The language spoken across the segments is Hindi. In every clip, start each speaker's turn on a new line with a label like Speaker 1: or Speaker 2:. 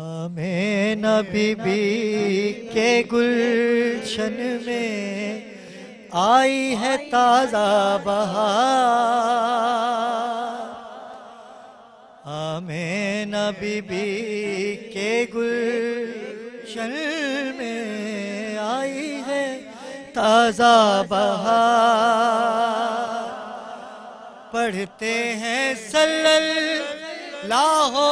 Speaker 1: आमीना बीबी के गुलशन में आई है ताज़ा बहार। आमीना बीबी के गुलशन में आई है ताज़ा बहार। पढ़ते हैं सल्लल्लाहु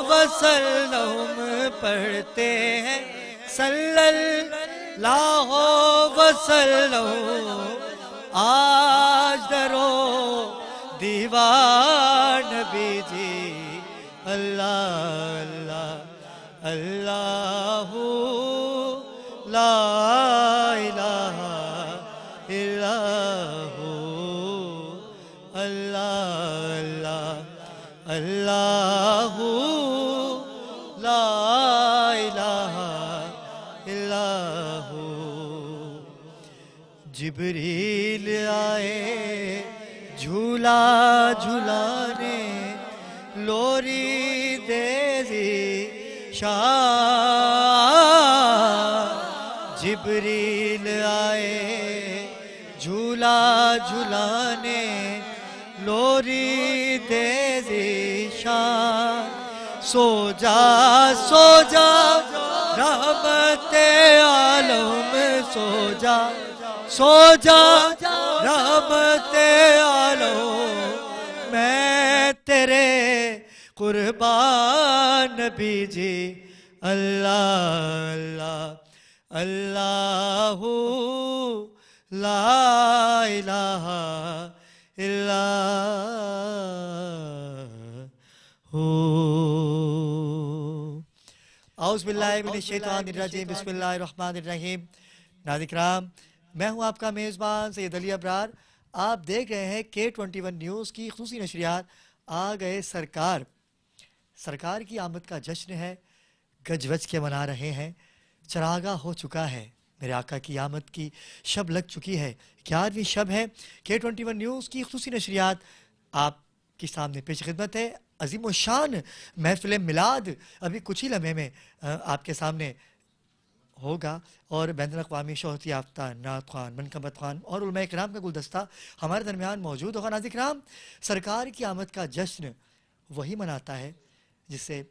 Speaker 1: वसल्लम, पढ़ते हैं सल्लल्लाहु वसल्लम। आज दरो दीवार नबी जी अल्लाह अल्लाह अल्लाहु ला इलाहा इल्लल्लाहु अल्लाह अल्लाह अल्लाहु ला इलाहा इल्लल्लाहु। जिब्रील आए झूला झूलाने लोरी देजी शाह। जिब्रील आए झूला झूलाने लोरी देजी शाह। सो जा रहमते आलम, सो जा रहमते आलम। मैं तेरे कुर्बान नबी जी अल्लाह अल्लाह अल्लाहु ला इलाहा इल्लल्लाहु। औज़ु बिल्लाहि मिनश शैतानिर रजीम, बिस्मिल्लाहिर रहमानिर रहीम। नाज़रीन किराम, मैं हूं आपका मेज़बान सैयद अली अब्रार। आप देख रहे हैं K21 न्यूज़ की ख़ुसूसी नशरियात। आ गए सरकार की आमद का जश्न है, गजवज के मना रहे हैं। चरागा हो चुका है, मेरे आका की आमद की शब लग चुकी है। 11वीं शब है। K21 न्यूज़ की ख़ुसूसी नशरियात आपके सामने पेश खिदमत है। अजीम शान महफिल मिलाद अभी कुछ ही लम्हे में आपके सामने होगा और बैनुल अक़वामी शोहरत याफ्ता नात ख़वान, मनक़बत ख़वान और उलमा किराम का गुलदस्ता हमारे दरमियान मौजूद होगा। नाज़रीन किराम, सरकार की आमद का जश्न वही मनाता है जिससे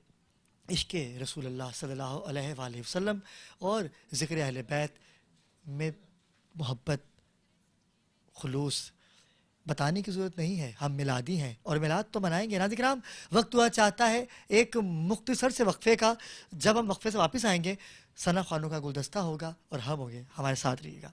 Speaker 1: इश्क़ रसूलुल्लाह सल्लल्लाहु अलैहि वसल्लम और ज़िक्र अहले बैत में मोहब्बत खुलूस बताने की ज़रूरत नहीं है। हम मिलादी हैं और मिलाद तो मनाएंगे। नाज़रीन किराम, वक्त हुआ चाहता है एक मुख्तसर से वक्फ़े का। जब हम वक्फ़े से वापस आएंगे सना ख़ानों का गुलदस्ता होगा और हम होंगे। हमारे साथ रहिएगा।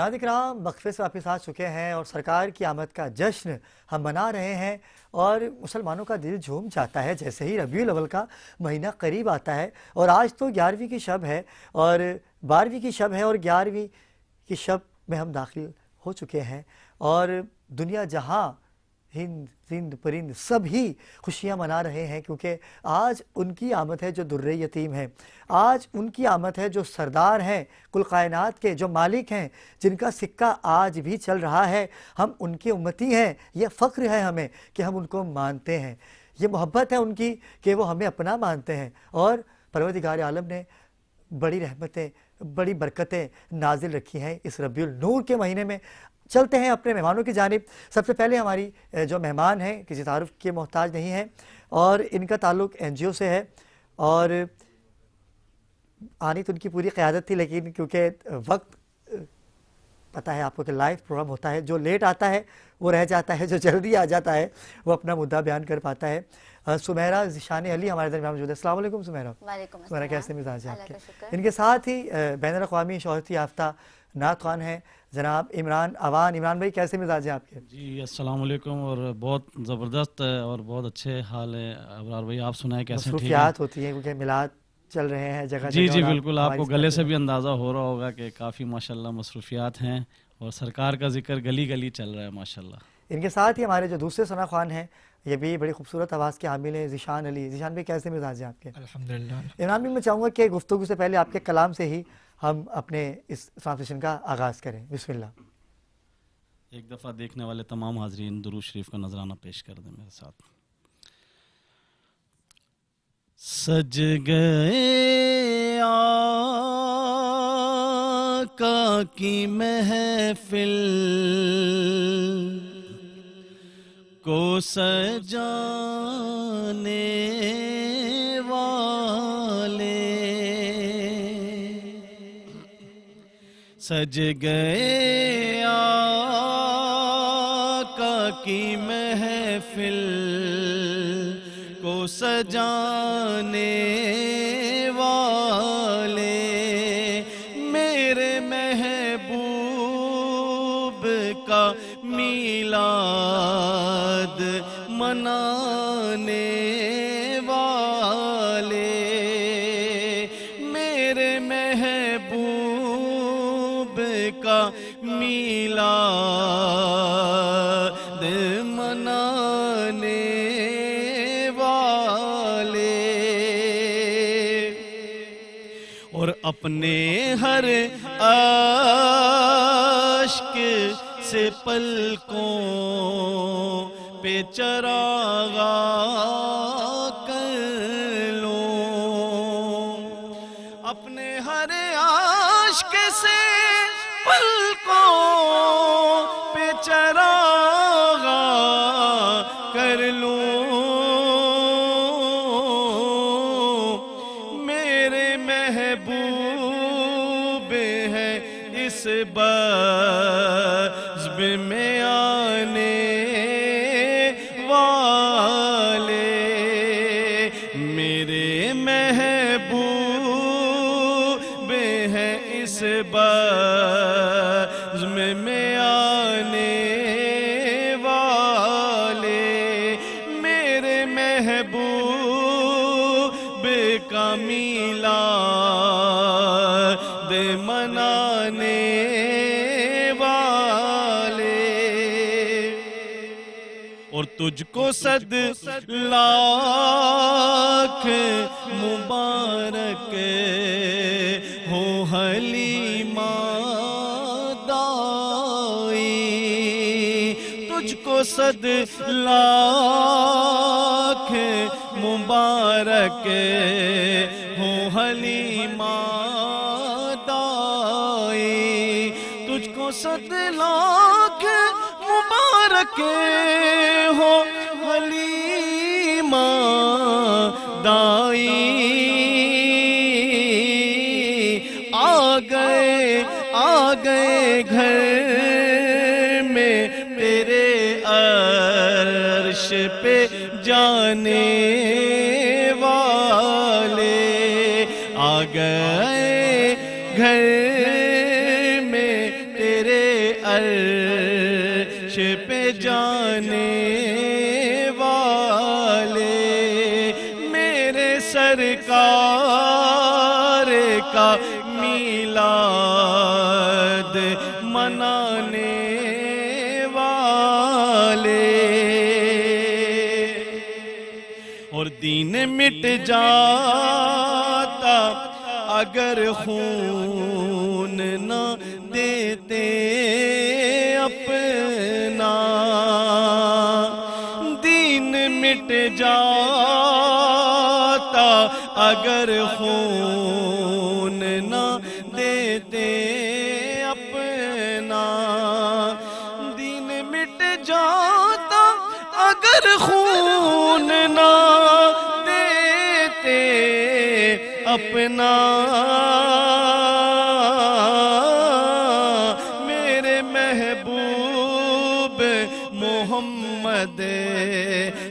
Speaker 1: नाज़रीन वक्फे से वापस आ चुके हैं और सरकार की आमद का जश्न हम मना रहे हैं और मुसलमानों का दिल झूम जाता है जैसे ही रबीउल अव्वल का महीना करीब आता है। और आज तो 11वीं की शब है और 12वीं की शब है और 11वीं की शब में हम दाखिल हो चुके हैं और दुनिया जहां हिंद जिंद परिंद सब ही खुशियाँ मना रहे हैं क्योंकि आज उनकी आमद है जो दुर्रे यतीम है। आज उनकी आमद है जो सरदार हैं कुल कायनात के, जो मालिक हैं, जिनका सिक्का आज भी चल रहा है। हम उनके उम्मती हैं, यह फ़ख्र है हमें कि हम उनको मानते हैं। ये मोहब्बत है उनकी कि वो हमें अपना मानते हैं। और परवरदिगार आलम ने बड़ी रहमतें, बड़ी बरकतें नाजिल रखी हैं इस रबीउल नूर के महीने में। चलते हैं अपने मेहमानों की जानिब। सबसे पहले हमारी जो मेहमान हैं किसी तारुफ के मोहताज नहीं हैं और इनका ताल्लुक़ NGO से है और आनी तो उनकी पूरी क़यादत थी लेकिन क्योंकि वक्त पता है आपको कि लाइव प्रोग्राम होता है, जो लेट आता है वो रह जाता है, जो जल्दी आ जाता है वो अपना मुद्दा बयान कर पाता है। सुमेरा ज़िशान अली हमारे दरमियान मौजूद है। अस्सलाम वालेकुम सुमेरा। सुमेरा कैसे मिजाज है आपके? इनके साथ ही बैनुल अक़वामी शोहरत याफ्ता नात ख़्वान हैं जनाब इमरान अवान। इमरान भाई कैसे मिजाज हैं आपके?
Speaker 2: जी अस्सलाम वालेकुम और बहुत ज़बरदस्त और बहुत अच्छे हाल है। अबरार भाई आप सुनाएं कैसे? ठीक है,
Speaker 1: होती है क्योंकि मिलाद चल रहे हैं जगह
Speaker 2: जी
Speaker 1: जगह
Speaker 2: जी
Speaker 1: और
Speaker 2: बिल्कुल, आपको
Speaker 1: हमारी
Speaker 2: गले से भी अंदाज़ा हो रहा होगा कि काफ़ी माशाल्लाह मसरूफियात हैं और सरकार का जिक्र गली गली चल रहा है माशाल्लाह।
Speaker 1: इनके साथ ही हमारे जो दूसरे सना ख़्वान हैं ये भी बड़ी खूबसूरत आवाज़ के हामिल हैं ज़िशान अली। ज़िशान भाई कैसे मिजाज हैं आपके?
Speaker 3: अल्हम्दुलिल्लाह।
Speaker 1: इमरान भाई मैं चाहूँगा कि गुफ्तगू से पहले आपके कलाम से ही हम अपने इस ट्रांसलेशन का आगाज़ करें। बिस्मिल्लाह।
Speaker 2: एक दफ़ा देखने वाले तमाम हाजरीन दुरूद शरीफ का नजराना पेश कर दें मेरे साथ। सज गए आका की महफिल को सजाने वाले, सज गए आका की महफिल को सजाने वाले, मेरे महबूब का मीलाद मनाने वाले, मेरे महबूब का मीलाद मनाने वाले, और अपने हर आशिक से पलकों पे चरागा कर लो, अपने हर आशिक से पलकों पे चरागा कर लो, मेरे महबूब है इस बज़्म में आने वाले, मेरे महबूब है इस बज़्म में आने वाले, मेरे महबूब का मीलाद मनाने वाले, और तुझको सद लाख मुबारक हो हलीमा दाई, तुझको सद लाख मुबारक हो हलीमा दाई, तुझको सद लाख मुबारक हो हलीमा दाई, आ गए घर में तेरे अर्श पे जाने वाले, आ गए घर में तेरे अर्श पे जाने वाले मेरे सरकार का मीलाद मनाने वाले। और दीन मिट जाता अगर खून न देते अपना, दीन मिट जाता अगर खून न देते अपना, दीन मिट जाता अगर खून न देते अपना। मेरे महबूब मोहम्मद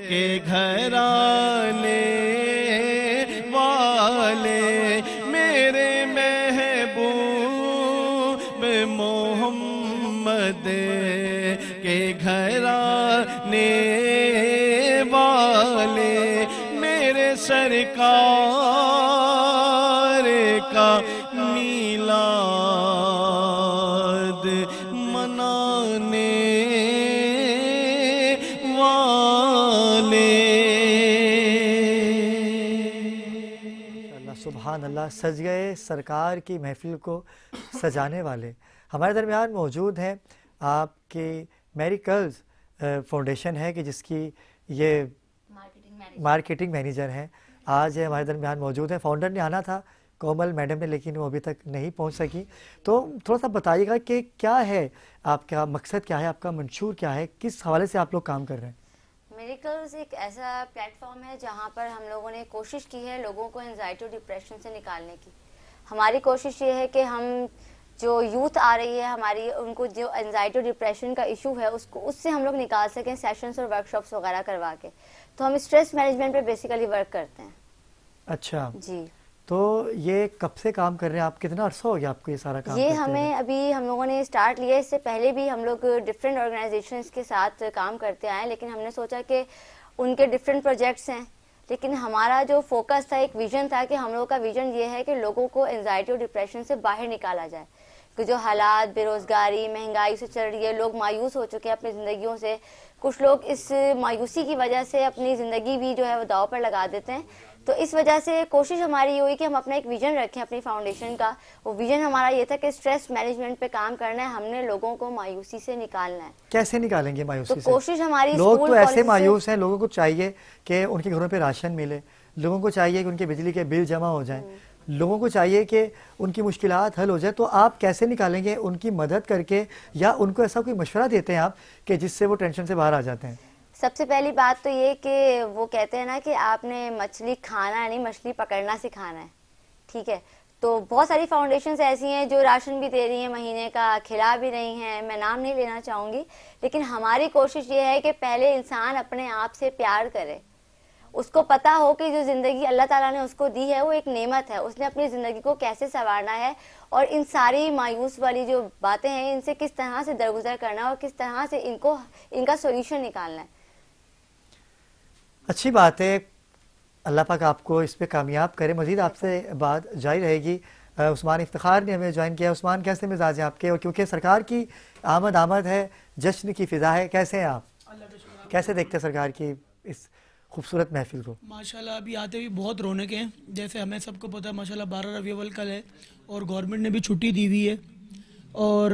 Speaker 2: के घराने वाले, मेरे महबूब मोहम्मद के घराने वाले मेरे सरकार का मीलाद मनाने वाले।
Speaker 1: अल्लाह सुभान अल्लाह, सज गए सरकार की महफिल को सजाने वाले। हमारे दरमियान मौजूद हैं आपके मेरिकल्स फाउंडेशन है कि जिसकी ये मार्केटिंग मैनेजर हैं, आज हमारे दरमियान मौजूद हैं। फाउंडर ने आना था कोमल मैडम ने, लेकिन वो अभी तक नहीं पहुंच सकी। तो थोड़ा सा बताइएगा कि क्या है आपका मकसद, क्या है आपका मंशूर, क्या है, किस हवाले से आप लोग काम कर रहे हैं?
Speaker 3: मेरिकल्स एक ऐसा प्लेटफॉर्म है जहाँ पर हम लोगों ने कोशिश की है लोगों को एंजाइटी और डिप्रेशन से निकालने की। हमारी कोशिश ये है कि हम जो यूथ आ रही है हमारी, उनको जो एंजाइटी और डिप्रेशन का इशू है उससे हम लोग निकाल सकें सेशंस और वर्कशॉप्स वगैरह करवा के। तो हम स्ट्रेस मैनेजमेंट पे बेसिकली वर्क करते हैं।
Speaker 1: अच्छा
Speaker 3: जी।
Speaker 1: तो ये कब से काम कर रहे हैं आप, कितना अर्सा हो गया आपको ये सारा काम?
Speaker 3: ये हमें अभी हम लोगों ने स्टार्ट लिया, इससे पहले भी हम लोग डिफरेंट ऑर्गेनाइजेशंस के साथ काम करते आए, लेकिन हमने सोचा कि उनके डिफरेंट प्रोजेक्ट्स हैं, लेकिन हमारा जो फोकस था, एक विजन था कि हम लोगों का विजन ये है कि लोगों को एंजाइटी और डिप्रेशन से बाहर निकाला जाए। कि जो हालात बेरोजगारी महंगाई से चल रही है, लोग मायूस हो चुके हैं अपनी ज़िंदगियों से। कुछ लोग इस मायूसी की वजह से अपनी ज़िंदगी भी जो है वो दाव पर लगा देते हैं। तो इस वजह से कोशिश हमारी ये हुई कि हम अपना एक विजन रखें अपनी फाउंडेशन का। वो विजन हमारा ये था कि स्ट्रेस मैनेजमेंट पे काम करना है, हमने लोगों को मायूसी से निकालना है।
Speaker 1: कैसे निकालेंगे मायूसी
Speaker 3: तो
Speaker 1: से?
Speaker 3: कोशिश हमारी,
Speaker 1: लोग तो ऐसे मायूस हैं, लोगों को चाहिए कि उनके घरों पे राशन मिले, लोगों को चाहिए कि उनके बिजली के बिल जमा हो जाएं, लोगों को चाहिए कि उनकी मुश्किलात हल हो जाए। तो आप कैसे निकालेंगे उनकी मदद करके, या उनको ऐसा कोई मशवरा देते हैं आप कि जिससे वो टेंशन से बाहर आ जाते हैं?
Speaker 3: सबसे पहली बात तो ये कि वो कहते हैं ना कि आपने मछली खाना नहीं, मछली पकड़ना सिखाना है। ठीक है, तो बहुत सारी फाउंडेशंस ऐसी हैं जो राशन भी दे रही हैं, महीने का खिला भी रही हैं, मैं नाम नहीं लेना चाहूँगी, लेकिन हमारी कोशिश ये है कि पहले इंसान अपने आप से प्यार करे, उसको पता हो कि जो ज़िंदगी अल्लाह ताला ने उसको दी है वो एक नेमत है, उसने अपनी ज़िंदगी को कैसे संवारना है और इन सारी मायूस वाली जो बातें हैं इनसे किस तरह से दरगुजर करना है और किस तरह से इनका सोल्यूशन निकालना है।
Speaker 1: अच्छी बात है, अल्लाह पाक आपको इस पे कामयाब करे। मज़ीद आपसे बात जारी रहेगी। उस्मान इफ्तिखार ने हमें ज्वाइन किया। उस्मान, कैसे मिजाज हैं आपके? और क्योंकि सरकार की आमद है, जश्न की फ़िज़ा है, कैसे हैं आप? कैसे देखते हैं सरकार की इस खूबसूरत महफिल को?
Speaker 4: माशाल्लाह अभी आते हुए बहुत रौनक हैं। जैसे हमें सबको पता है माशाल्लाह 12 रबीउल अव्वल कल है और गवर्नमेंट ने भी छुट्टी दी हुई है और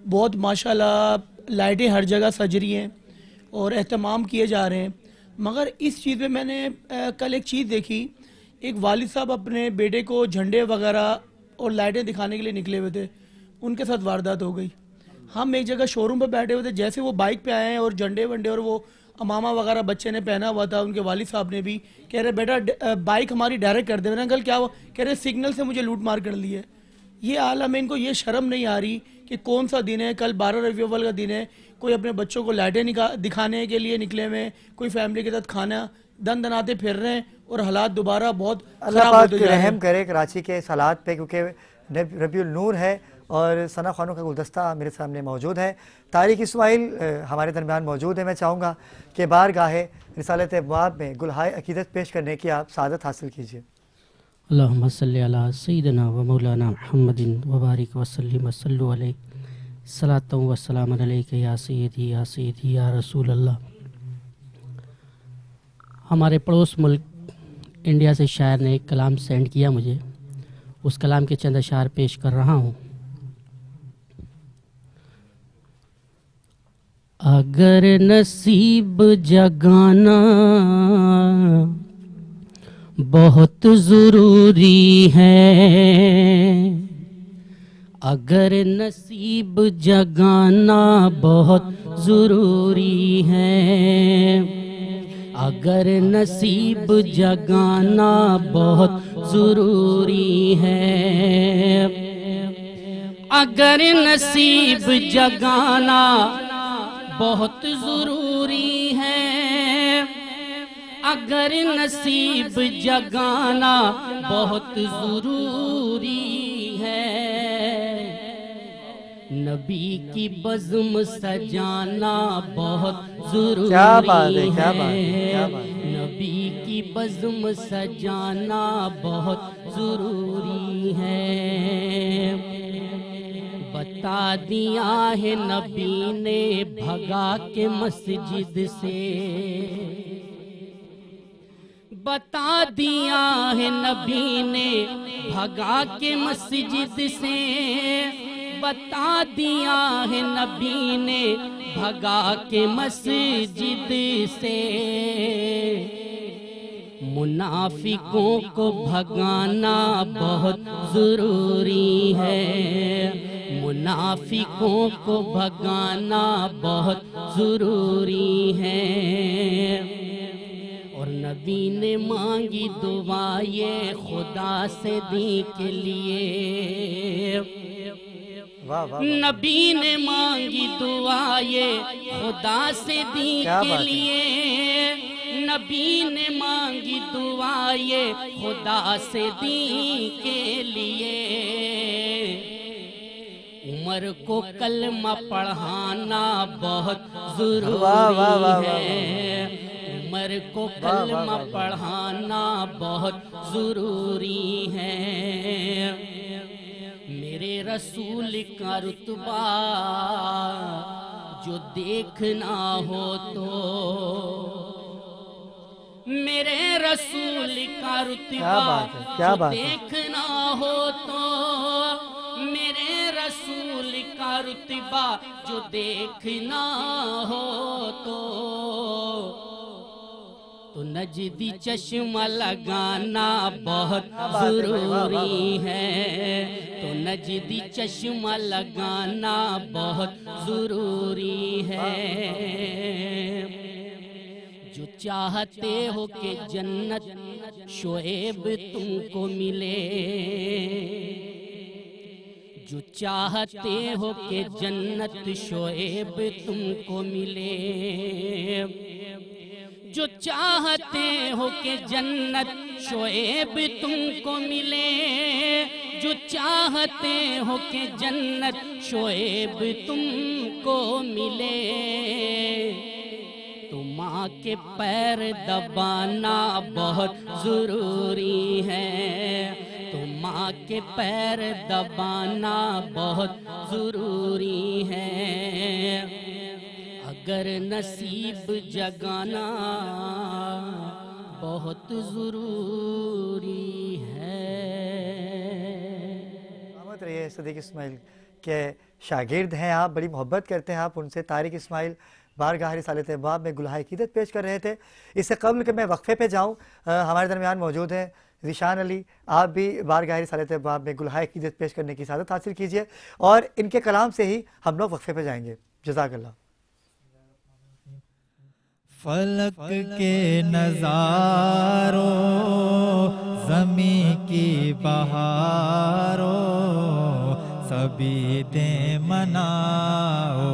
Speaker 4: बहुत माशाल्लाह लाइटें हर जगह सज रही हैं और एहतमाम किए जा रहे हैं। मगर इस चीज़ में मैंने कल एक चीज़ देखी, एक वालिद साहब अपने बेटे को झंडे वगैरह और लाइटें दिखाने के लिए निकले हुए थे, उनके साथ वारदात हो गई। हम एक जगह शोरूम पर बैठे हुए थे, जैसे वो बाइक पे आए हैं और झंडे वंडे और वो अमामा वगैरह बच्चे ने पहना हुआ था, उनके वालिद साहब ने भी, कह रहे बेटा बाइक हमारी डायरेक्ट कर दे। मैंने कल क्या हुआ? कह रहे सिग्नल से मुझे लूट मार कर ली है। ये आलम है, इनको ये शर्म नहीं आ रही कि कौन सा दिन है, कल 12 रबीउल अव्वल का दिन है, कोई अपने बच्चों को लाइटें दिखाने के लिए निकले हुए, कोई फैमिली के साथ खाना दन दनाते फिर रहे हैं और हालात दोबारा बहुत
Speaker 1: अल्लाह पाक रहम करे कराची के हालात पे, क्योंकि रबीउल नूर है और सना खानों का गुलदस्ता मेरे सामने मौजूद है। तारिक इस्माइल हमारे दरमियान मौजूद है। मैं चाहूँगा कि बारगाह रिसालत अब्वाब में गुलहाए अकीदत पेश करने की आप सादत हासिल कीजिए।
Speaker 5: अल्लाहुम्मा सल्ली अला सय्यिदिना व मौलाना मुहम्मदिन व बारिक व सल्लिम व सल्लु अलैहि सलातु व सलाम अलैका या सय्यदी या रसूल अल्लाह। हमारे पड़ोस मुल्क इंडिया से शायर ने एक कलाम सेंड किया मुझे, उस कलाम के चंद अशार पेश कर रहा हूँ। अगर नसीब जगाना बहुत ज़रूरी है, अगर नसीब जगाना बहुत ज़रूरी है, अगर नसीब जगाना बहुत ज़रूरी है, अगर नसीब जगाना बहुत ज़रूरी है, अगर नसीब जगाना बहुत ज़रूरी है, नबी की बज़्म सजाना बहुत ज़रूरी है, नबी की बज़्म सजाना बहुत ज़रूरी है। बता दिया है नबी ने भगा के मस्जिद से, बता दिया है नबी ने भगा के मस्जिद से, बता दिया है नबी ने भगा के मस्जिद से। मुनाफिकों को भगाना बहुत ज़रूरी है, मुनाफिकों को भगाना बहुत ज़रूरी है। और नबी ने मांगी दुआ ये खुदा से दी के लिए, नबी ने मांगी दुआ ये खुदा से दी के लिए, नबी ने मांगी दुआ ये खुदा से दी के लिए। उमर को कलमा पढ़ाना बहुत ज़रूरी है, उमर को कलमा पढ़ाना बहुत ज़रूरी है। मेरे रसूल का रुतबा जो देखना हो तो, मेरे रसूल का रुतबा जो देखना हो तो, मेरे रसूल का रुतबा जो देखना हो तो नजदी चश्मा लगाना बहुत ज़रूरी है, तो नजदी चश्मा लगाना बहुत ज़रूरी है। जो चाहते हो कि जन्नत शोएब तुमको मिले, जो चाहते हो कि जन्नत शोएब तुमको मिले, जो चाहते हो कि जन्नत शोएब तुमको मिले, जो चाहते हो कि जन्नत शोएब तुमको मिले, तो माँ के पैर दबाना बहुत ज़रूरी है, तो माँ के पैर दबाना बहुत ज़रूरी है। अगर नसीब जगाना बहुत ज़रूरी है।
Speaker 1: सलामत रहिए। सदीक इस्माइल के शागिर्द हैं आप, बड़ी मोहब्बत करते हैं आप उनसे। तारिक इस्माइल बारगाह रिसालत अब्वाब में गुलहाए अकीदत पेश कर रहे थे। इससे कबल कि मैं वक्फे पे जाऊँ, हमारे दरमियान मौजूद हैं ज़ीशान अली। आप भी बारगाह रिसालत अब्वाब में गुलहाए अकीदत पेश करने की सादत हासिल कीजिए और इनके कलाम से ही हम लोग वक्फे पे जाएंगे। जज़ाकल्लाह।
Speaker 6: फलक के नज़ारों, ज़मी की बहारों, सभी दे मनाओ,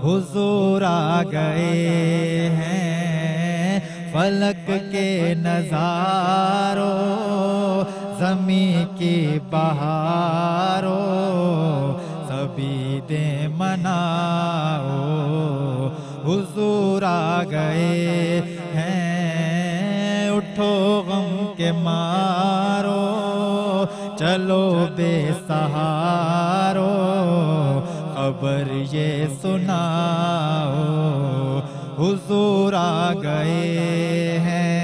Speaker 6: हुजूर आ गए हैं। फलक के नज़ारों, ज़मी ज़मी की बहारो सभी दे मनाओ हुजूर आ गए हैं उठो गम के मारो चलो बेसहारो खबर ये सुनाओ हुजूर आ गए हैं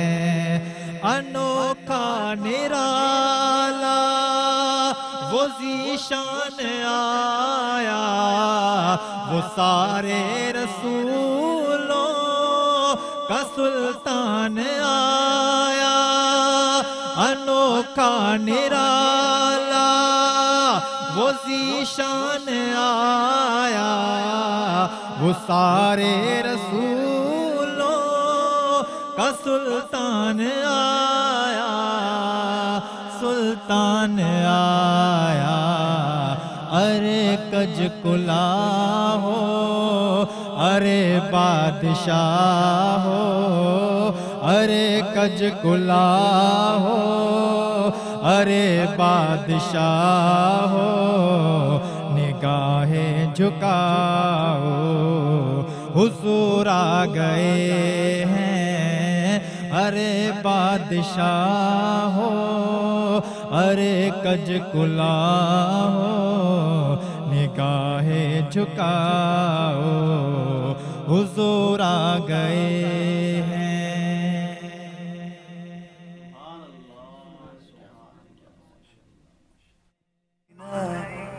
Speaker 6: अनोखा निराला वो ज़ीशान आया वो सारे रसूलों का सुल्तान आया अनोखा निराला वो ज़ीशान आया वो सारे रसूलों का सुल्तान आया सुल्तान आया अरे कज कुला हो अरे बादशाह हो अरे कज कुला हो अरे बादशाह हो निगाहें झुकाओ हुजूर आ गए हैं अरे बादशाह हो अरे कज कुला हो निगाहें झुकाओ हुजूर आ गए हैं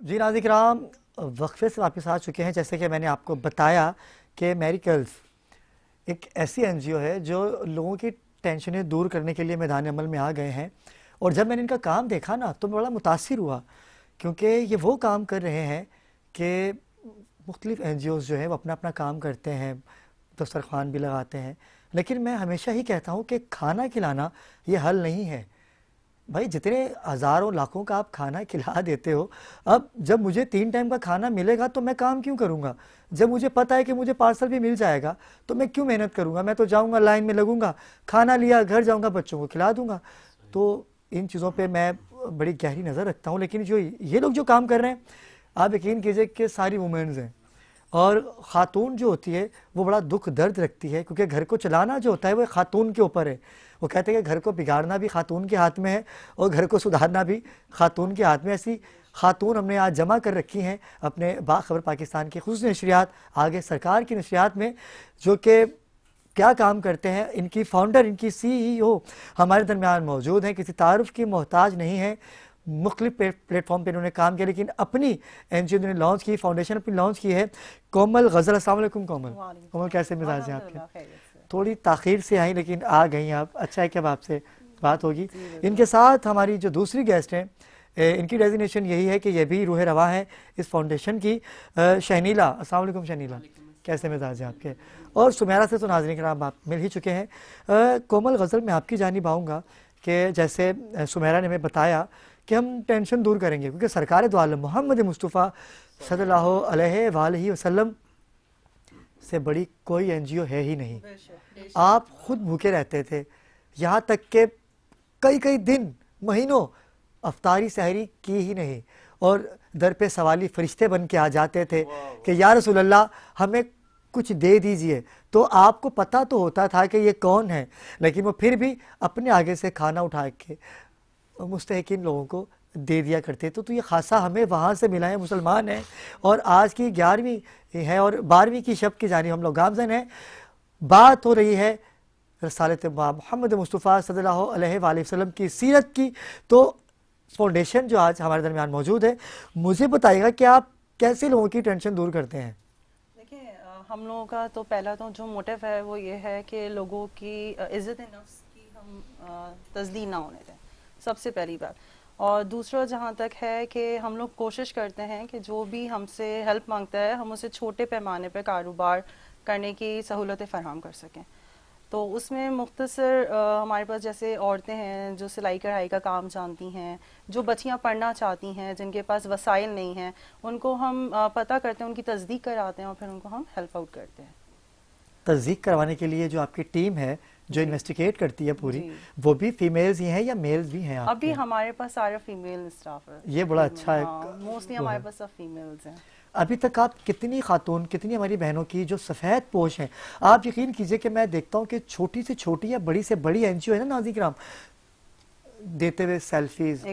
Speaker 1: जी नाज़रीन किराम वक्फे से वापस आ चुके हैं। जैसे कि मैंने आपको बताया कि मेरिकल्स एक ऐसी एनजीओ है जो लोगों की टेंशनें दूर करने के लिए मैदान अमल में आ गए हैं। और जब मैंने इनका काम देखा ना तो बड़ा मुतासिर हुआ, क्योंकि ये वो काम कर रहे हैं कि मुख्तलिफ एनजीओज़ जो हैं वो अपना अपना काम करते हैं, दस्तरखान भी लगाते हैं, लेकिन मैं हमेशा ही कहता हूँ कि खाना खिलाना ये हल नहीं है। भाई जितने हज़ारों लाखों का आप खाना खिला देते हो, अब जब मुझे 3 टाइम का खाना मिलेगा तो मैं काम क्यों करूँगा? जब मुझे पता है कि मुझे पार्सल भी मिल जाएगा तो मैं क्यों मेहनत करूँगा? मैं तो जाऊँगा, लाइन में लगूँगा, खाना लिया, घर जाऊँगा, बच्चों को खिला दूँगा। तो इन चीज़ों पे मैं बड़ी गहरी नज़र रखता हूँ। लेकिन जो ये लोग जो काम कर रहे हैं, आप यकीन कीजिए कि सारी वुमेन्स हैं, और ख़ातून जो होती है वो बड़ा दुख दर्द रखती है, क्योंकि घर को चलाना जो होता है वो ख़ातून के ऊपर है। वो कहते हैं कि घर को बिगाड़ना भी ख़ातून के हाथ में है और घर को सुधारना भी ख़ातून के हाथ में। ऐसी ख़ातून हमने आज जमा कर रखी हैं अपने बाखबर पाकिस्तान की खुसूसी नशरियात, आगे सरकार की नशरियात में, जो कि क्या काम करते हैं। इनकी फाउंडर, इनकी CEO हमारे दरमियान मौजूद हैं, किसी तारुफ की मोहताज नहीं है। मुख्तलिफ प्लेटफॉर्म पे इन्होंने काम किया, लेकिन अपनी एनजीओ ने लॉन्च की, फाउंडेशन अपनी लॉन्च की है। कोमल गज़ल, अस्सलाम वालेकुम कोमल। कोमल कैसे मिजाज हैं आपके? थोड़ी ताख़ीर से आई लेकिन आ गई आप, अच्छा है कि अब आपसे बात होगी। इनके साथ हमारी जो दूसरी गेस्ट हैं, इनकी डेजिग्नेशन यही है कि ये भी रूह रवा है इस फाउंडेशन की, शहनीला। अस्सलाम वालेकुम शहनीला, कैसे मिजाज हैं आपके? और सुमेरा से तो नाज़रीन किराम आप मिल ही चुके हैं। कोमल गज़ल, मैं आपकी जानिब आऊँगा कि जैसे सुमेरा ने हमें बताया कि हम टेंशन दूर करेंगे, क्योंकि सरकार दो आलम मोहम्मद मुस्तफ़ा सल्लल्लाहु अलैहि वसल्लम से बड़ी कोई एनजीओ है ही नहीं। आप खुद भूखे रहते थे, यहाँ तक कि कई दिन, महीनों अफ्तारी सहरी की ही नहीं, और दर पे सवाली फरिश्ते बन के आ जाते थे कि या रसूल अल्लाह हमें कुछ दे दीजिए, तो आपको पता तो होता था कि ये कौन है, लेकिन वो फिर भी अपने आगे से खाना उठा के मुस्तहिकीन लोगों को दे दिया करते। तो ये खासा हमें वहाँ से मिला है, मुसलमान हैं और आज की 11वीं है और 12वीं की शब की जानिब हम लोग गामज़न हैं। बात हो रही है रसालत मोहम्मद मुस्तफ़ा सल्लल्लाहु अलैहि वसल्लम की सीरत की। तो फाउंडेशन जो आज हमारे दरमियान मौजूद है, मुझे बताइएगा कि आप कैसे लोगों की टेंशन दूर करते हैं?
Speaker 7: देखिए, हम लोगों का तो पहला तो जो मोटिव है वो ये है कि लोगों की इज़्ज़त नफ्स की हम तस्दीक ना होने दें, सबसे पहली बात। और दूसरा जहाँ तक है कि हम लोग कोशिश करते हैं कि जो भी हमसे हेल्प मांगता है हम उसे छोटे पैमाने पर कारोबार करने की सहूलतें फराहम कर सकें। तो उसमें मुख्तसर हमारे पास जैसे औरतें हैं जो सिलाई कढ़ाई का काम जानती हैं, जो बच्चियां पढ़ना चाहती हैं, जिनके पास वसाइल नहीं हैं, उनको हम पता करते हैं, उनकी तस्दीक कराते हैं और फिर उनको हम हेल्प आउट करते हैं।
Speaker 1: तस्दीक करवाने के लिए जो आपकी टीम है जो इन्वेस्टिगेट करती है पूरी, वो भी फीमेल्स ही हैं या मेल्स भी हैं आपके?
Speaker 7: अभी हमारे पास सारा फीमेल स्टाफ है।
Speaker 1: ये बड़ा अच्छा है।
Speaker 7: मोस्टली हमारे पास सब फीमेल्स हैं।
Speaker 1: अभी तक आप कितनी खातून, कितनी हमारी बहनों की जो सफ़ेद पोश हैं, आप यकीन कीजिए कि मैं देखता हूँ कि छोटी से छोटी या बड़ी से बड़ी एनजीओ है ना नाज़िर, देते हुए सेल्फीज,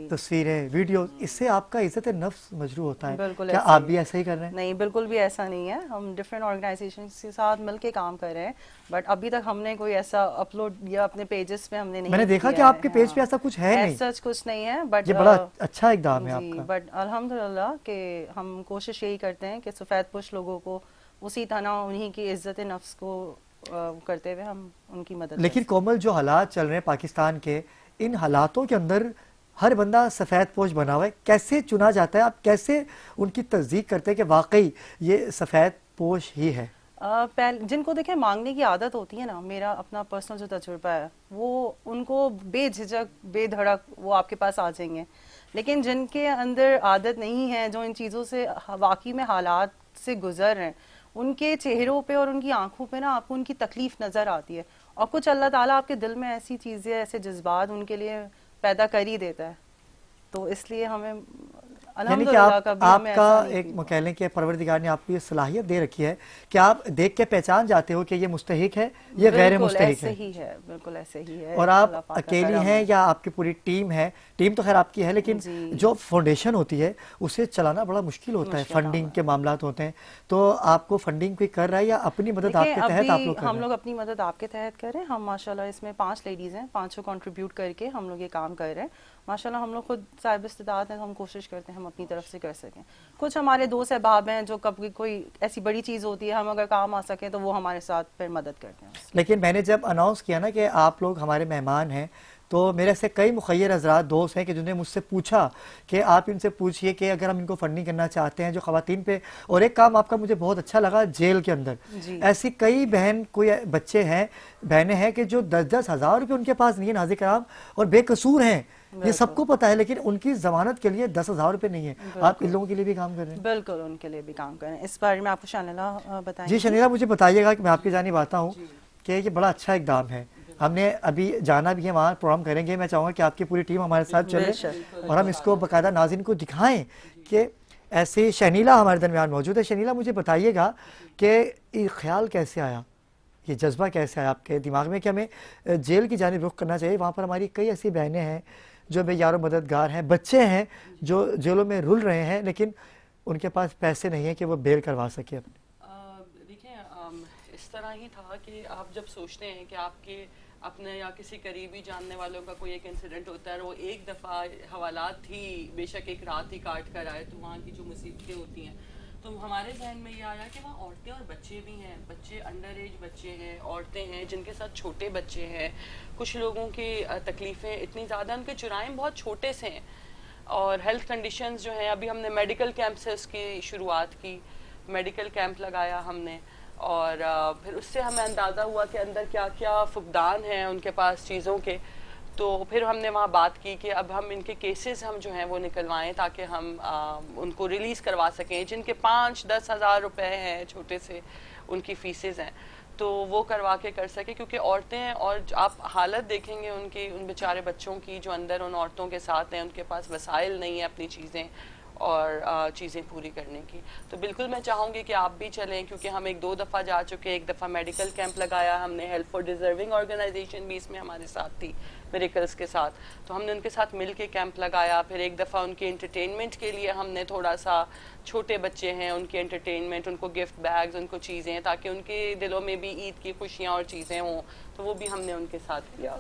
Speaker 1: तस्वीरें, वीडियो, इससे आपका इज्जत नफ्स मजरू होता है। क्या आप भी ऐसा ही कर रहे हैं?
Speaker 7: नहीं, बिल्कुल भी ऐसा नहीं है। हम डिफरेंट ऑर्गेनाइजेशन के साथ मिलके काम कर रहे हैं, बट अभी तक हमने कोई ऐसा अपलोड या अपने पेजेस पे हमने नहीं।
Speaker 1: मैंने देखा कि आपके पेज पे ऐसा कुछ है नहीं,
Speaker 7: सच कुछ नहीं है, बट
Speaker 1: ये बड़ा अच्छा इक़दाम है आपका।
Speaker 7: बट अल्हम्दुलिल्लाह कि हम कोशिश यही करते हैं कि सफ़ेद पोश लोगों को उसी तरह उन्हीं की इज्जत नफ्स को करते हुए हम उनकी मदद।
Speaker 1: लेकिन कोमल, जो हालात चल रहे हैं पाकिस्तान के, इन हालातों के अंदर हर बंदा सफ़ेद पोश बना हुआ है, कैसे चुना जाता है? आप कैसे उनकी तस्दीक करते हैं कि वाकई ये सफ़ेद पोश ही है?
Speaker 7: जिनको देखें मांगने की आदत होती है ना, मेरा अपना पर्सनल जो तजुर्बा है वो उनको बेझिझक बेधड़क वो आपके पास आ जाएंगे। लेकिन जिनके अंदर आदत नहीं है, जो इन चीज़ों से वाकई में हालात से गुजर रहे हैं, उनके चेहरों पे और उनकी आंखों पे ना आपको उनकी तकलीफ नज़र आती है। और कुछ अल्लाह ताला आपके दिल में ऐसी चीज़ें, ऐसे जज्बात उनके लिए पैदा कर ही देता है। तो इसलिए हमें
Speaker 1: यानी कि आपका एक कह लें कि परवरदिगार ने आपको ये सलाहियत दे रखी है कि आप देख के पहचान जाते हो कि ये मुस्तहिक है, ये गैर मुस्तहिक है।
Speaker 7: बिल्कुल ऐसे ही है।
Speaker 1: और आप अकेली हैं या आपकी पूरी टीम है? टीम तो खैर आपकी है, लेकिन जो फाउंडेशन होती है उसे चलाना बड़ा मुश्किल होता है, फंडिंग के मामला होते हैं। तो आपको फंडिंग कोई कर रहा है या अपनी मदद आपके तहत आप लोग कर रहे हैं?
Speaker 7: हम लोग अपनी मदद आपके तहत कर रहे हैं। हम माशाल्लाह इसमें 5 लेडीज़ हैं, 5 कंट्रीब्यूट करके हम लोग ये काम कर रहे हैं। माशाल्लाह हम लोग खुद साहिब इस्तिदात हैं, तो हम कोशिश करते हैं हम अपनी तरफ से कर सकें। कुछ हमारे दोस्त अहबाब हैं जो कभी कोई ऐसी बड़ी चीज़ होती है, हम अगर काम आ सकें तो वो हमारे साथ फिर मदद करते हैं।
Speaker 1: लेकिन मैंने जब अनाउंस किया ना कि आप लोग हमारे मेहमान हैं, तो मेरे से कई मुखय्यर हज़रात दोस्त हैं कि जिन्होंने मुझसे पूछा कि आप इनसे पूछिए कि अगर हम इनको फंडिंग करना चाहते हैं जो ख़वातीन पे। और एक काम आपका मुझे बहुत अच्छा लगा, जेल के अंदर ऐसी कई कोई बच्चे हैं, बहनें हैं कि जो 10-10 हज़ार रुपये उनके पास नहीं है नाज़िर कराम, और बेकसूर हैं, ये सबको पता है, लेकिन उनकी जमानत के लिए 10,000 रुपये नहीं है। आप इन लोगों के लिए भी काम कर रहे हैं?
Speaker 7: बिल्कुल, उनके लिए भी काम कर रहे हैं। इस बारे में आपको शनीला बताएं।
Speaker 1: जी शनीला, मुझे बताइएगा कि मैं आपकी जानिब आता हूँ कि ये बड़ा अच्छा इक़दाम है। हमने अभी जाना भी है, वहाँ प्रोग्राम करेंगे। मैं चाहूँगा कि आपकी पूरी टीम हमारे साथ चले और हम इसको बाकायदा नाज़रीन को दिखाएं कि ऐसे शनीला हमारे दरमियान मौजूद है। शनीला, मुझे बताइएगा कि ये ख्याल कैसे आया, ये जज्बा कैसे आया आपके दिमाग में कि हमें जेल की जानिब रुख करना चाहिए? वहाँ पर हमारी कई ऐसी बहनें हैं जो बेयारो मददगार हैं, बच्चे हैं जो जेलों में रुल रहे हैं, लेकिन उनके पास पैसे नहीं है कि वो बेल करवा सके अपने।
Speaker 8: देखिए, इस तरह ही था कि आप जब सोचते हैं कि आपके अपने या किसी करीबी जानने वालों का कोई एक इंसिडेंट होता है, वो एक दफ़ा हवालात थी, बेशक एक रात ही काट कर आए, तो वहाँ की जो मुसीबतें होती हैं, तो हमारे जहन में ये आया कि वहाँ औरतें और बच्चे भी हैं, बच्चे अंडर एज बच्चे हैं, औरतें हैं जिनके साथ छोटे बच्चे हैं। कुछ लोगों की तकलीफ़ें इतनी ज़्यादा, उनके जुराइम बहुत छोटे से हैं और हेल्थ कंडीशंस जो हैं। अभी हमने मेडिकल कैंप से उसकी शुरुआत की, मेडिकल कैंप लगाया हमने, और फिर उससे हमें अंदाज़ा हुआ कि अंदर क्या क्या फुकदान हैं उनके पास चीज़ों के। तो फिर हमने वहाँ बात की कि अब हम इनके केसेस हम जो हैं वो निकलवाएं ताकि हम उनको रिलीज़ करवा सकें, जिनके 5-10 हज़ार रुपये हैं, छोटे से उनकी फ़ीसेस हैं, तो वो करवा के कर सके। क्योंकि औरतें, और आप हालत देखेंगे उनकी, उन बेचारे बच्चों की जो अंदर उन औरतों के साथ हैं, उनके पास वसाइल नहीं है अपनी चीज़ें, और चीज़ें पूरी करने की। तो बिल्कुल मैं चाहूँगी कि आप भी चलें, क्योंकि हम 1-2 दफ़ा जा चुके हैं। एक दफ़ा मेडिकल कैंप लगाया हमने, हेल्प फॉर डिज़र्विंग ऑर्गेनाइजेशन भी इसमें हमारे साथ थी मिरेकल्स के साथ, तो हमने उनके साथ मिल के कैंप लगाया। फिर एक दफ़ा उनके एंटरटेनमेंट के लिए हमने थोड़ा सा, छोटे बच्चे हैं उनके एंटरटेनमेंट, उनको गिफ्ट बैग्स, उनको चीज़ें, ताकि उनके दिलों में भी ईद की खुशियाँ और चीज़ें हों, तो वो भी हमने उनके साथ किया।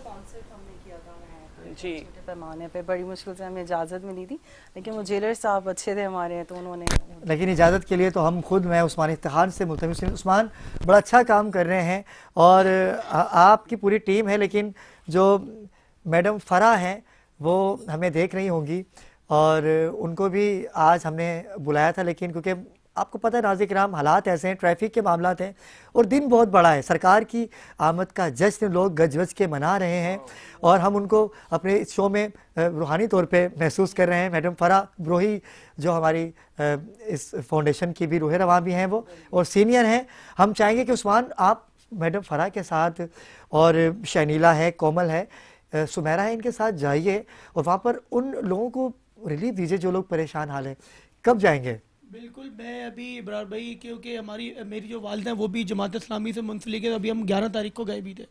Speaker 8: जी,
Speaker 7: छोटे पैमाने पे बड़ी मुश्किल से हमें इजाज़त मिली थी, लेकिन वो जेलर साहब अच्छे थे हमारे, तो उन्होंने,
Speaker 1: लेकिन इजाज़त के लिए तो हम खुद, मैं उस्मान इफ्तिखार से मुल्तमिस हूं। उस्मान बड़ा अच्छा काम कर रहे हैं और आपकी पूरी टीम है, लेकिन जो मैडम फ़रा हैं वो हमें देख रही होंगी और उनको भी आज हमने बुलाया था, लेकिन क्योंकि आपको पता है नाज़रीन किराम, हालात ऐसे हैं, ट्रैफिक के मामलात हैं और दिन बहुत बड़ा है। सरकार की आमद का जश्न लोग गज गज के मना रहे हैं और हम उनको अपने इस शो में रूहानी तौर पे महसूस कर रहे हैं। मैडम फ़रा ब्रोही जो हमारी इस फाउंडेशन की भी रूह रवां भी हैं वो, और सीनियर हैं। हम चाहेंगे कि उस्मान आप मैडम फ़रा के साथ, और शनीला है, कोमल है, सुमेरा है, इनके साथ जाइए और वहाँ पर उन लोगों को रिलीफ दीजिए जो लोग परेशान हाल हैं। कब जाएंगे?
Speaker 4: बिल्कुल, मैं अभी इब्रार भाई, क्योंकि मेरी जो वालिदा हैं वो भी जमात इस्लामी से मुंसलिक है, अभी हम 11 तारीख को गए भी थे,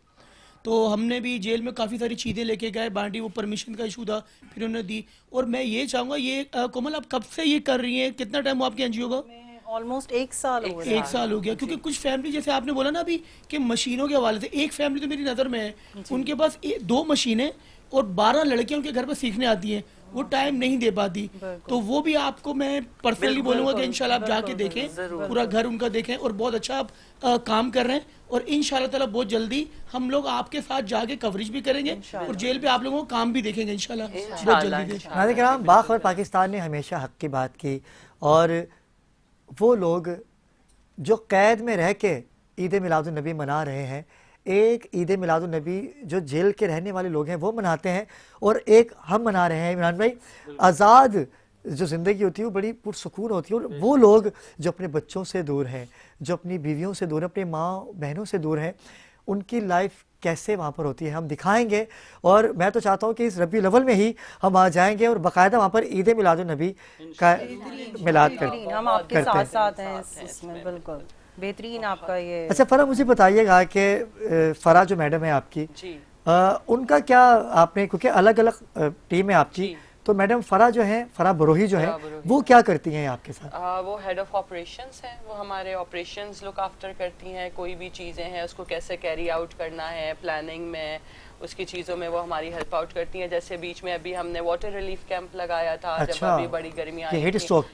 Speaker 4: तो हमने भी जेल में काफ़ी सारी चीज़ें लेके गए, बांटी, वो परमिशन का इशू था, फिर उन्होंने दी। और मैं ये चाहूँगा, ये कोमल आप कब से ये कर रही हैं, कितना टाइम हुआ आपके एनजीओ का?
Speaker 7: ऑलमोस्ट 1 साल हो गया।
Speaker 4: 1 साल हो गया, क्योंकि कुछ फैमिली, जैसे आपने बोला ना अभी कि मशीनों के हवाले से, एक फैमिली तो मेरी नज़र में है, उनके पास 2 मशीनें और 12 लड़कियां उनके घर पर सीखने आती हैं, वो टाइम नहीं दे पाती। तो वो भी आपको मैं पर्सनली बोलूँगा कि इंशाल्लाह आप जाके देखें, पूरा घर उनका देखें, और बहुत अच्छा आप काम कर रहे हैं। और इंशाल्लाह ताला बहुत जल्दी हम लोग आपके साथ जाके कवरेज भी करेंगे और जेल पे आप लोगों को काम भी देखेंगे इंशाल्लाह बहुत जल्दी।
Speaker 1: नाज़रीन किराम, बाखबर पाकिस्तान ने हमेशा हक की बात की, और वो लोग जो कैद में रह के ईद मिलादुन नबी मना रहे हैं, एक ईद मिलादुन नबी जो जेल के रहने वाले लोग हैं वो मनाते हैं, और एक हम मना रहे हैं। इमरान भाई, आज़ाद जो ज़िंदगी होती है वो बड़ी पुरसुकून होती है, और वो लोग जो अपने बच्चों से दूर हैं, जो अपनी बीवियों से दूर हैं, अपने माँ बहनों से दूर हैं, उनकी लाइफ कैसे वहाँ पर होती है हम दिखाएंगे। और मैं तो चाहता हूँ कि इस रबी अव्वल में ही हम आ जाएंगे और बाकायदा वहाँ पर ईद मिलादुन नबी का मिलाद करते हैं।
Speaker 7: हम आपके साथ साथ हैं इसमें, बिल्कुल बेहतरीन आपका ये।
Speaker 1: अच्छा फ़रा, मुझे बताइएगा कि फ़रा जो मैडम है आपकी, उनका क्या आपने, क्योंकि अलग अलग टीम है आपकी, तो मैडम फ़रा जो है, फ़रा ब्रोही जो है, वो क्या करती हैं आपके साथ?
Speaker 8: वो हेड ऑफ ऑपरेशंस हैं, वो हमारे ऑपरेशंस लुक आफ्टर करती हैं। कोई भी चीज़ें हैं उसको कैसे कैरी आउट करना है, प्लानिंग में, उसकी चीज़ों में वो हमारी हेल्प आउट करती हैं। जैसे बीच में अभी हमने वाटर रिलीफ कैंप लगाया था,
Speaker 1: अच्छा,
Speaker 8: जब अभी बड़ी गर्मी आई
Speaker 1: हीट
Speaker 8: थी,
Speaker 1: स्ट्रोक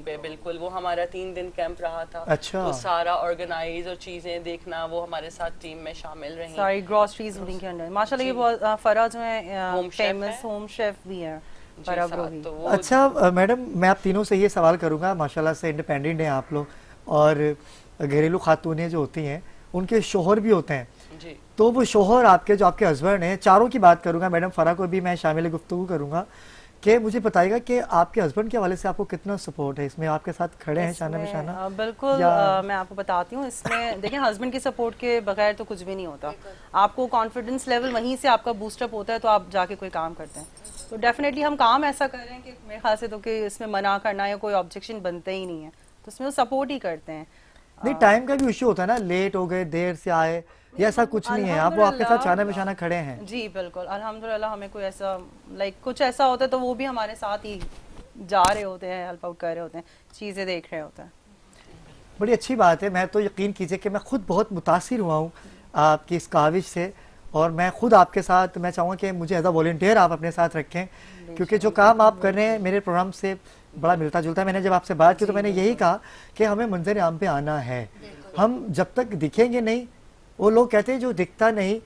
Speaker 8: पे बिल्कुल, वो हमारा 3 दिन कैंप रहा था।
Speaker 1: अच्छा,
Speaker 8: तो सारा ऑर्गेनाइज और चीज़ें देखना, वो हमारे साथ टीम में शामिल रही।
Speaker 7: सारी ग्रोसरीज उनके अंदर माशाल्लाह, ये बहुत फ़रा जो है फेमस होम शेफ भी है।
Speaker 8: तो
Speaker 1: अच्छा मैडम, मैं आप तीनों से ये सवाल करूंगा, माशाल्लाह से इंडिपेंडेंट हैं आप लोग, और घरेलू खातूनें जो होती हैं उनके शोहर भी होते हैं
Speaker 8: जी।
Speaker 1: तो वो शोहर आपके, जो आपके हस्बैंड हैं, चारों की बात करूंगा, मैडम फ़रा को भी मैं शामिल गुफ्तगू करूंगा, कि मुझे बताइएगा कि आपके हस्बैंड के हवाले से आपको कितना सपोर्ट है इसमें, आपके साथ खड़े हैं शाना बिशाना?
Speaker 7: बिल्कुल, मैं आपको बताती हूँ इसमें। देखिए, हस्बैंड के सपोर्ट के बगैर तो कुछ भी नहीं होता। आपको कॉन्फिडेंस लेवल वहीं से आपका बूस्टअप होता है, तो आप जाके कोई काम करते हैं। तो डेफिनेटली हम काम ऐसा कर रहे हैं कि मेरे ख्याल से तो कि इसमें मना करना या कोई ऑब्जेक्शन बनता ही नहीं है, तो इसमें वो सपोर्ट ही करते हैं।
Speaker 1: नहीं, टाइम का भी इश्यू होता है ना, लेट हो गए, देर से आए, ये ऐसा कुछ नहीं है, आप वो आपके साथ शाना बिशाना खड़े हैं।
Speaker 7: जी बिल्कुल, अल्हम्दुलिल्लाह। हमें कोई ऐसा कुछ ऐसा होता है तो वो भी हमारे साथ ही जा रहे होते हैं, हेल्प आउट कर रहे होते हैं, चीज़ें देख रहे होते हैं।
Speaker 1: बड़ी अच्छी बात है। मैं तो यकीन कीजिए कि मैं खुद बहुत मुतासिर हुआ हूँ आपकी इस काविश से, और मैं खुद आपके साथ, मैं चाहूँगा कि मुझे एज अ वॉलंटियर आप अपने साथ रखें, क्योंकि जो काम आप कर रहे हैं मेरे प्रोग्राम से बड़ा मिलता जुलता है। मैंने जब आपसे बात की तो मैंने यही कहा कि हमें मंजर आम पे आना है। हम जब तक दिखेंगे नहीं, वो लोग कहते हैं जो दिखता नहीं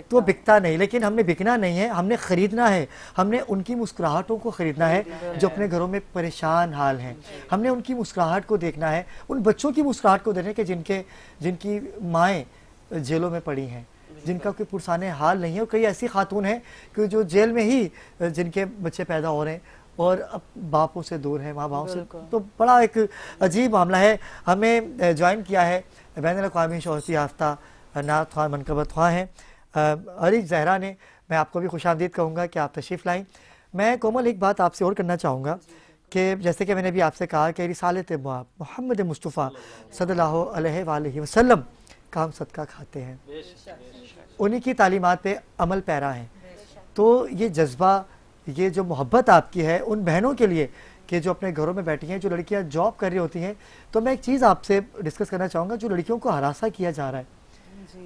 Speaker 1: तो बिकता नहीं, लेकिन हमने बिकना नहीं है, हमने ख़रीदना है। हमने उनकी मुस्कुराहटों को ख़रीदना है जो अपने घरों में परेशान हाल हैं। हमने उनकी मुस्कुराहट को देखना है, उन बच्चों की मुस्कुराहट को देखना है कि जिनकी माएँ जेलों में पड़ी हैं, जिनका कोई पुरसाने हाल नहीं है। और कई ऐसी खातून हैं कि जो जेल में ही जिनके बच्चे पैदा हो रहे हैं और अब बापों से दूर हैं, माँ बापों से, तो बड़ा एक अजीब मामला है। हमें ज्वाइन किया है बैनुल-अक़वामी शोहरत याफ्ता नात ख़्वां मनक़बत ख़्वां हैं अरीज ज़हरा ने। मैं आपको भी खुशामदीद कहूँगा कि आप तशरीफ़ लाएँ। मैं कोमल एक बात आपसे और करना चाहूँगा कि जैसे कि मैंने अभी आपसे कहा कि रिसालत मोहम्मद मुस्तफ़ा सल्लल्लाहु अलैहि वसल्लम का हम सदका खाते हैं, उन्हीं की तालीमात पे अमल पैरा हैं। तो ये जज्बा, ये जो मोहब्बत आपकी है उन बहनों के लिए कि जो अपने घरों में बैठी हैं, जो लड़कियां जॉब कर रही होती हैं, तो मैं एक चीज़ आपसे डिस्कस करना चाहूँगा, जो लड़कियों को हरासा किया जा रहा है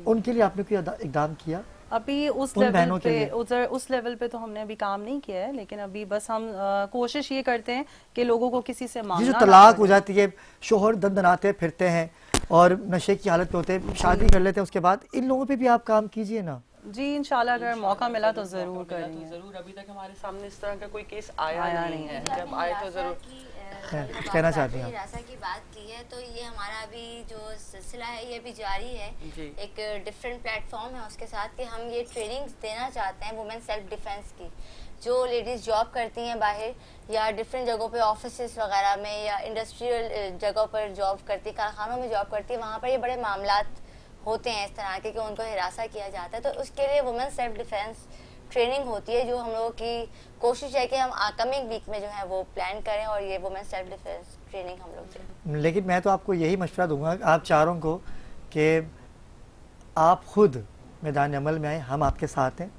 Speaker 1: उनके लिए आपने कोई इकदाम किया?
Speaker 7: अभी उस लेवल पे उस लेवल पे तो हमने अभी काम नहीं किया है, लेकिन अभी बस हम कोशिश ये करते हैं कि लोगों को किसी से मांगना
Speaker 1: जो तलाक हो जाती है, शोहर दंदनाते फिरते हैं और नशे की हालत में होते हैं, शादी कर लेते हैं, उसके बाद इन लोगों पे भी आप काम कीजिए ना।
Speaker 7: जी इंशाल्लाह अगर मौका मिला तो जरूर करेंगे।
Speaker 8: जरूर, अभी तक हमारे सामने इस तरह का कोई केस आया नहीं है, जब आए तो जरूर
Speaker 1: कहना चाहती हैं।
Speaker 3: हिरासा की बात की है तो ये हमारा अभी जो सिलसिला है ये भी जारी है, एक डिफरेंट प्लेटफॉर्म है उसके साथ कि हम ये ट्रेनिंग्स देना चाहते हैं वुमेन सेल्फ डिफेंस की। जो लेडीज़ जॉब करती हैं बाहर या डिफरेंट जगहों पे ऑफिसेस वगैरह में या इंडस्ट्रियल जगहों पर जॉब करती, कारखानों में जॉब करती है, वहाँ पर ये बड़े मामलात होते हैं इस तरह के कि उनको हिरासा किया जाता है। तो उसके लिए वुमेन सेल्फ डिफेंस ट्रेनिंग होती है, जो हम लोगों की कोशिश है कि हम कमिंग वीक में जो है वो प्लान करें और ये वुमेन सेल्फ डिफेंस ट्रेनिंग हम लोग दें।
Speaker 1: लेकिन मैं तो आपको यही मशवरा दूंगा आप चारों को कि आप खुद मैदान अमल में आए, हम आपके साथ हैं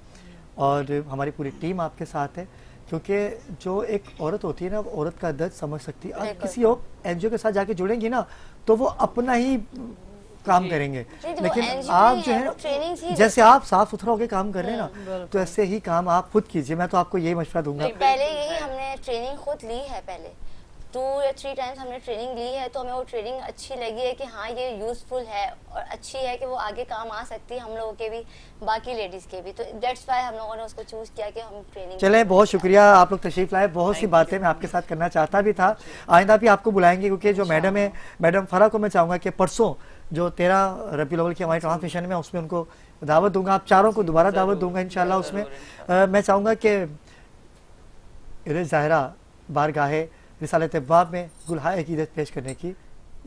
Speaker 1: और हमारी पूरी टीम आपके साथ है, क्योंकि जो एक औरत होती है ना, वो औरत का दर्द समझ सकती है। आप किसी और एनजीओ के साथ जाके जुड़ेंगी ना तो वो अपना ही काम करेंगे, लेकिन आप जो है जैसे आप साफ सुथरा होकर काम कर रहे हैं ना, तो ऐसे ही काम आप खुद कीजिए। मैं तो आपको यही मशवरा दूंगा।
Speaker 3: पहले यही हमने ट्रेनिंग खुद ली है, पहले 2 या 3 टाइम्स हमने ट्रेनिंग ली है, तो हमें वो ट्रेनिंग अच्छी लगी है कि हाँ ये यूजफुल है और अच्छी है कि वो आगे काम आ सकती है हम लोगों के भी, बाकी लेडीज के भी। तो दैट्स व्हाई हम लोगों ने उसको चूज किया कि हम ट्रेनिंग।
Speaker 1: चले, बहुत शुक्रिया, आप लोग तशरीफ लाए। बहुत सी बातें मैं आपके साथ करना चाहता भी था, आइंदा भी आपको बुलाएंगे, क्योंकि जो मैडम है, मैडम फरा को मैं चाहूँगा कि परसों जो 13 रबीउल अव्वल की हमारी ट्रांसमिशन में, उसमें उनको दावत दूंगा, आप चारों को दोबारा दावत दूंगा इंशाल्लाह। उसमें मैं चाहूँगा कि ज़ाहिरा बारगाहे रिसालत बाब में गुलहाए अक़ीदत पेश करने की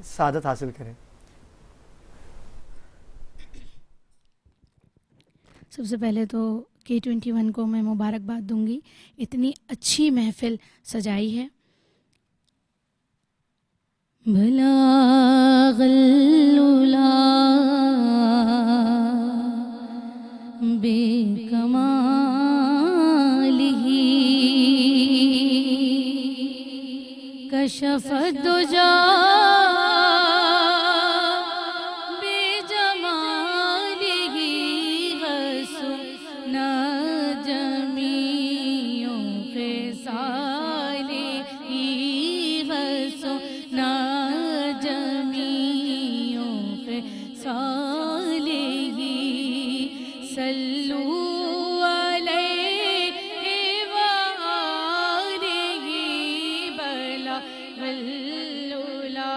Speaker 1: सादत हासिल करें।
Speaker 9: सबसे पहले तो K21 को मैं मुबारकबाद दूंगी, इतनी अच्छी महफिल सजाई है। बलागल्लुला बेकमालिही कशफदुजा बेजमालिही हसना जमीओ फ़िज़ालिही हसना जमीओ फ़िज़ालिही सल्लू अलैहि व आलिही बला वल्लुला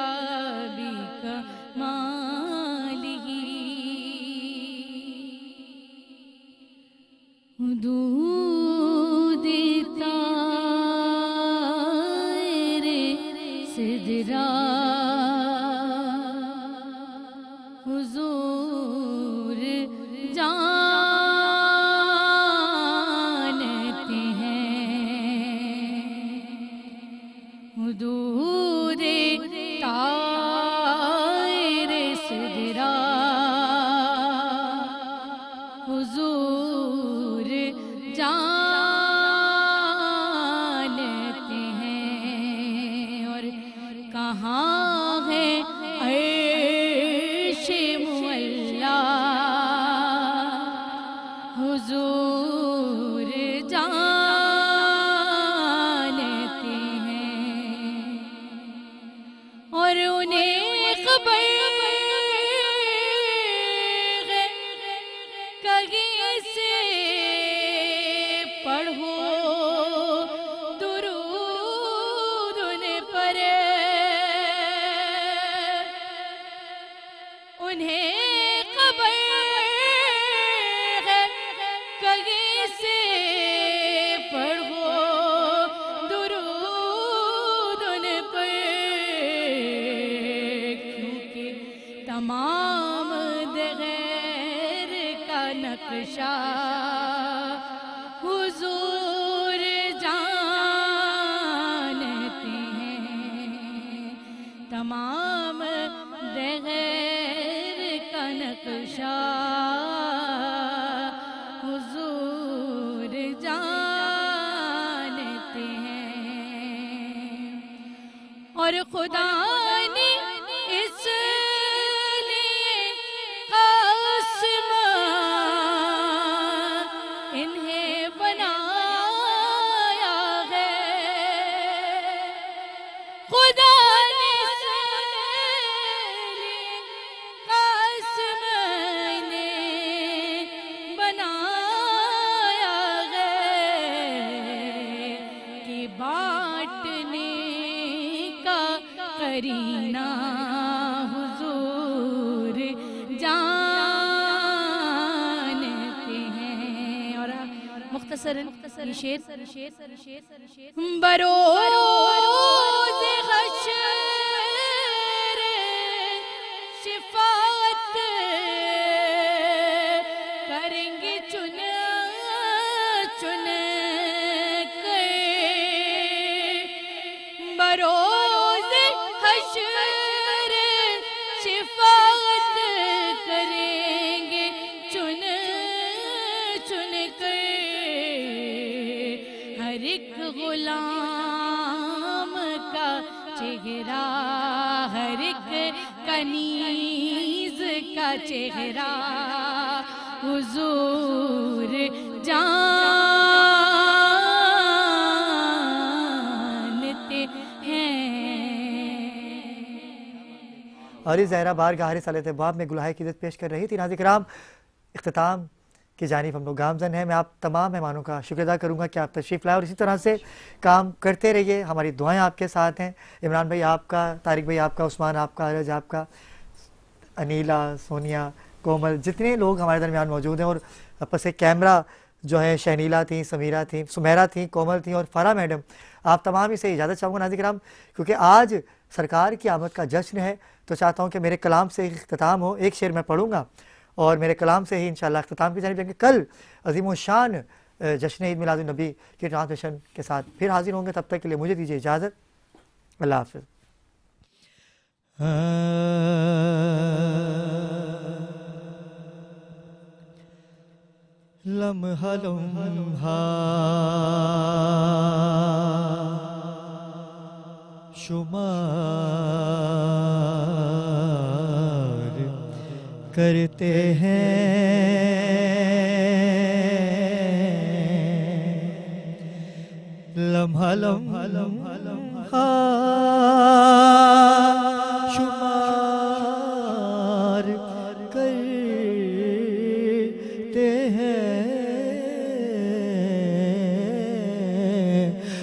Speaker 9: नक्शा हुजूर जानते हैं और खुदा ने इसलिए आसमान इन्हें बनाया है खुदा ने इसलिए आसमान बनाया है कि बांटने का करीना हुजूर जानते हैं। और मुख्तसर शेर बरोज़ हश्र शिफात करेंगे चुन चुन के बरोज़ हश्र शिफात करेंगे चुन चुन के हर एक गुलाम का चेहरा हर एक कनीज का चेहरा हुजूर जानते हैं।
Speaker 1: और इस ज़हरा बार गाहर साल तबाब में गुलाह की इज़्ज़त पेश कर रही थी। नाज़रीन किराम, इख्तिताम की जानिब हम लोग गामज़न हैं। मैं आप तमाम मेहमानों का शुक्र अदा करूँगा कि आप तशरीफ़ लाए और इसी तरह से काम करते रहिए। हमारी दुआएं आपके साथ हैं। इमरान भाई आपका, तारिक भाई आपका, उस्मान आपका, अरज आपका, अनीला, सोनिया, कोमल, जितने लोग हमारे दरमियान मौजूद हैं, और आपस से कैमरा जो है शहनीला थी, समीरा थी, सुमेरा थी, कोमल थी और फ़ारा मैडम, आप तमाम ही से इजाज़त चाहूँगा नाज़रीन किराम, क्योंकि आज सरकार की आमद का जश्न है। तो चाहता हूँ कि मेरे कलाम से इख्तिताम हो। एक शेर मैं पढ़ूँगा और मेरे कलाम से ही इंशाअल्लाह इख्तिताम की जानिब जाएंगे। कल अज़ीम शान जश्न ईद मिलादुन नबी की ट्रांसमिशन के साथ फिर हाजिर होंगे। तब तक के लिए मुझे दीजिए इजाज़त। अल्लाह हाफ़िज़।
Speaker 6: लम्हा लम्हा शुमार करते हैं, लम्हा लम्हा शुमार करते हैं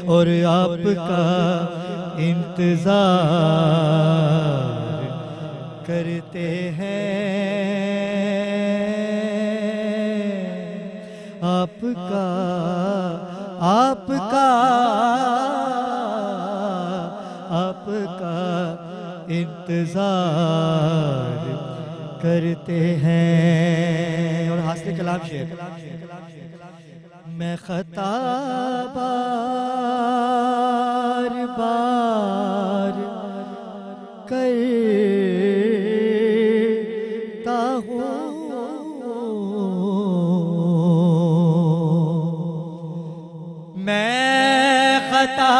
Speaker 6: और आपका इंतजार करते हैं, आपका इंतजार करते हैं। और हासिल कलाम शेर, मैं खता बार बार करता हूँ, मैं खता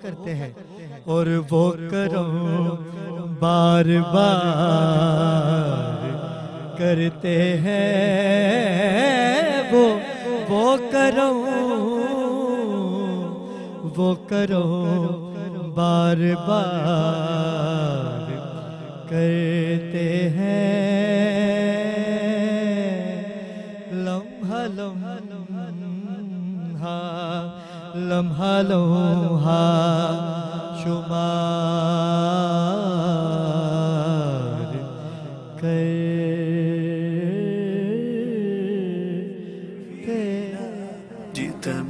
Speaker 6: करते हैं और वो करम बार बार करते हैं, वो करम बार बार करते हैं, लम्हा लम्हा लम्हा शुमार करते।
Speaker 10: जित